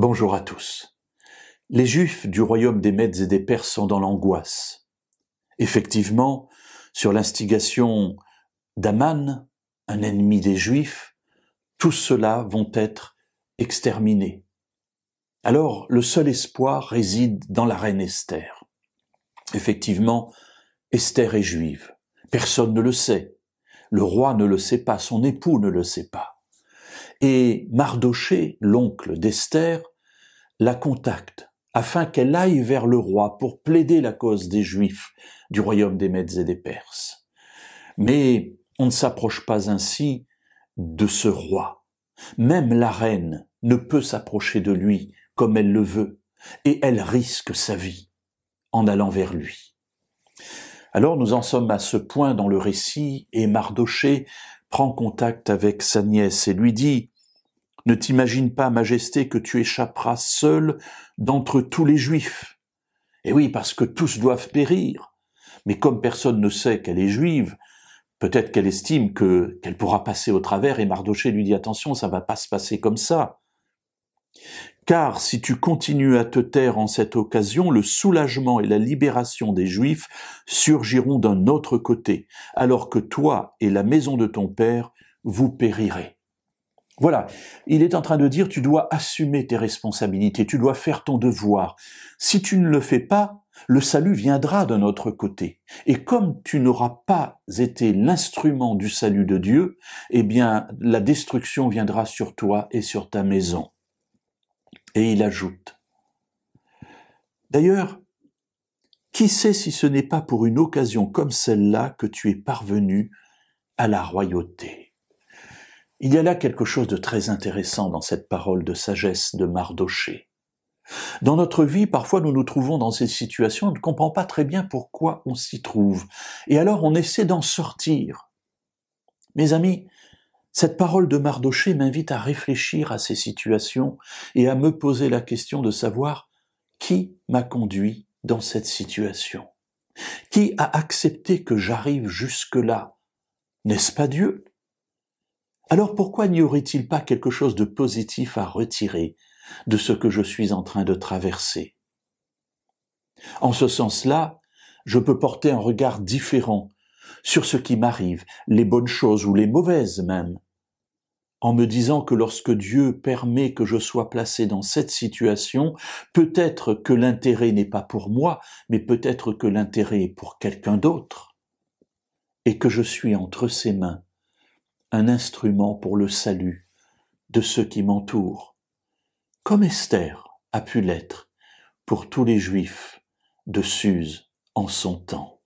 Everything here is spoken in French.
Bonjour à tous. Les Juifs du royaume des Mèdes et des Perses sont dans l'angoisse. Effectivement, sur l'instigation d'Aman, un ennemi des Juifs, tous ceux-là vont être exterminés. Alors, le seul espoir réside dans la reine Esther. Effectivement, Esther est juive. Personne ne le sait. Le roi ne le sait pas, son époux ne le sait pas. Et Mardochée, l'oncle d'Esther, la contacte afin qu'elle aille vers le roi pour plaider la cause des Juifs du royaume des Mèdes et des Perses. Mais on ne s'approche pas ainsi de ce roi. Même la reine ne peut s'approcher de lui comme elle le veut, et elle risque sa vie en allant vers lui. Alors nous en sommes à ce point dans le récit, et Mardochée prend contact avec sa nièce et lui dit « Ne t'imagine pas, Majesté, que tu échapperas seul d'entre tous les Juifs. Et oui, parce que tous doivent périr. Mais comme personne ne sait qu'elle est juive, peut-être qu'elle estime qu'elle pourra passer au travers, et Mardochée lui dit « Attention, ça va pas se passer comme ça. Car si tu continues à te taire en cette occasion, le soulagement et la libération des Juifs surgiront d'un autre côté, alors que toi et la maison de ton père, vous périrez. » Voilà, il est en train de dire, tu dois assumer tes responsabilités, tu dois faire ton devoir. Si tu ne le fais pas, le salut viendra d'un autre côté. Et comme tu n'auras pas été l'instrument du salut de Dieu, eh bien, la destruction viendra sur toi et sur ta maison. Et il ajoute, d'ailleurs, qui sait si ce n'est pas pour une occasion comme celle-là que tu es parvenu à la royauté? Il y a là quelque chose de très intéressant dans cette parole de sagesse de Mardochée. Dans notre vie, parfois nous nous trouvons dans ces situations, on ne comprend pas très bien pourquoi on s'y trouve. Et alors on essaie d'en sortir. Mes amis, cette parole de Mardochée m'invite à réfléchir à ces situations et à me poser la question de savoir qui m'a conduit dans cette situation. Qui a accepté que j'arrive jusque-là? N'est-ce pas Dieu? Alors pourquoi n'y aurait-il pas quelque chose de positif à retirer de ce que je suis en train de traverser? En ce sens-là, je peux porter un regard différent sur ce qui m'arrive, les bonnes choses ou les mauvaises même, en me disant que lorsque Dieu permet que je sois placé dans cette situation, peut-être que l'intérêt n'est pas pour moi, mais peut-être que l'intérêt est pour quelqu'un d'autre, et que je suis entre ses mains, un instrument pour le salut de ceux qui m'entourent, comme Esther a pu l'être pour tous les Juifs de Suse en son temps.